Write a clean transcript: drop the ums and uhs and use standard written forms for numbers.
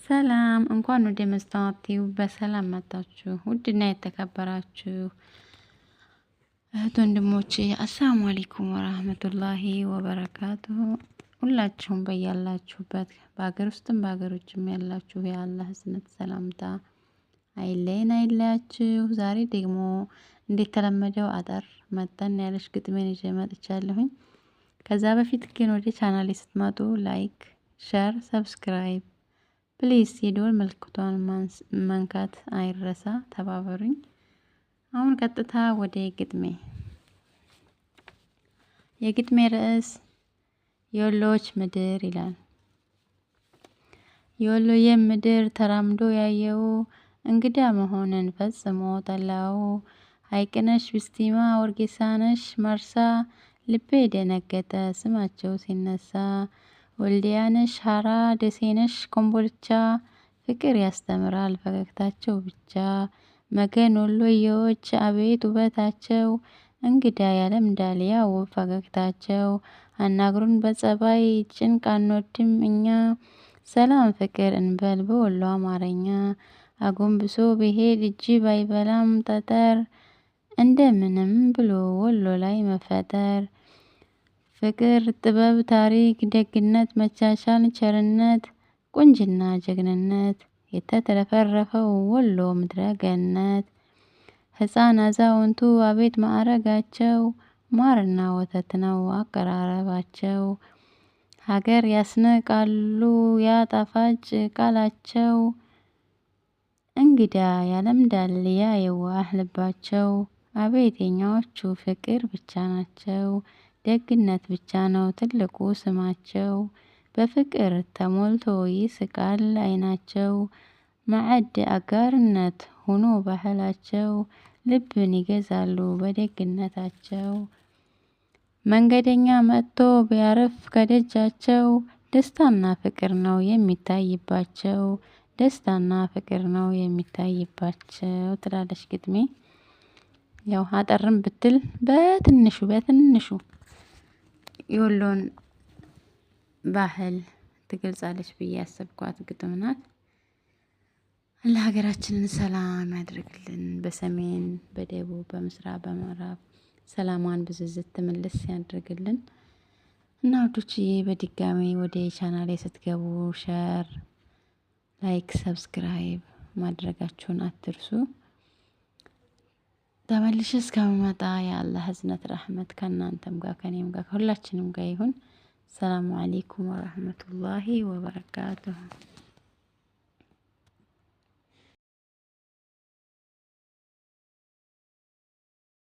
ሰላም እንኳን ወደ መስታወት ቲዩብ በሰላም መጣችሁ። ውድና የተከበራችሁ እህት ወንድሞቼ አሰላሙ አለይኩም ወራህመቱላሂ ወበረካቱሁ። ሁላችሁም በያላችሁበት በሀገር ውስጥም በሀገር ውጭም ያላችሁ የአላህ ህዝነት ሰላምታ አይለያችሁ። ዛሬ ደግሞ እንደተለመደው አጠር መጠን ያለች ግጥሜን ይዤ መጥቻለሁኝ። ከዛ በፊት ግን ወደ ቻናሌ ስትመጡ ላይክ፣ ሼር፣ ሰብስክራይብ ፕሊዝ የደወል ምልክቷን መንካት አይረሳ። ተባበሩኝ። አሁን ቀጥታ ወደ ግጥሜ። የግጥሜ ርዕስ የወሎዎች ምድር ይላል። የወሎዬ ምድር ተራምዶ ያየው እንግዳ መሆንን ፈጽሞ ጠላው። ሐይቅነሽ፣ ቢስቲማ፣ ወርጌሳነሽ፣ መርሳ ልቤ ደነገጠ ስማቸው ሲነሳ። ወልዲያነሽ፣ ሀራ፣ ደሴነሽ፣ ኮምቦልቻ ፍቅር ያስተምራል ፈገግታቸው ብቻ። መገን ወሎዬዎች አቤት ውበታቸው እንግዳ ያለምዳል ያው ፈገግታቸው። አናግሩን በጸባይ ጭንቅ አንወድም እኛ ሰላም ፍቅር እንበል በወሎ አማርኛ። አጎንብሶ ብሄድ እጅ ባይበላም ጠጠር እንደምንም ብሎ ወሎ ላይ መፈጠር። ፍቅር፣ ጥበብ፣ ታሪክ፣ ደግነት፣ መቻቻል፣ ቸርነት፣ ቁንጅና፣ ጀግንነት የተትረፈረፈው ወሎ ምድረ ገነት። ሕፃን አዛውንቱ አቤት ማዕረጋቸው ማርና ወተት ነው አቀራረባቸው። ሀገር ያስንቃሉ ያ ጣፋጭ ቃላቸው እንግዳ ያለምዳል ያ የዋህ ልባቸው። አቤት የኛዎቹ ፍቅር ብቻ ናቸው ደግነት ብቻ ነው ትልቁ ስማቸው። በፍቅር ተሞልቶ ይስቃል አይናቸው ማዕድ አጋርነት ሆኖ ባህላቸው ልብን ይገዛሉ በደግነታቸው። መንገደኛ መጥቶ ቢያርፍ ከደጃቸው ደስታና ፍቅር ነው የሚታይባቸው ደስታና ፍቅር ነው የሚታይባቸው ትላለች ግጥሜ። ያው አጠርም ብትል በትንሹ የወሎን ባህል ትገልጻለች ብዬ ያሰብኳት ግጥም ናት። አላህ ሀገራችንን ሰላም ያድርግልን። በሰሜን፣ በደቡብ፣ በምስራቅ፣ በምዕራብ ሰላሟን ብዝዝት ትመልስ ያድርግልን። እና ውዶችዬ በድጋሚ ወደ ቻናሌ ስትገቡ ሼር፣ ላይክ፣ ሰብስክራይብ ማድረጋችሁን አትርሱ። ተመልሼ እስከምመጣ የአላህ ህዝነት ረህመት ከእናንተም ጋር ከኔም ጋር ከሁላችንም ጋር ይሁን። ሰላሙ አለይኩም ወራህመቱላሂ ወበረካቱሁ።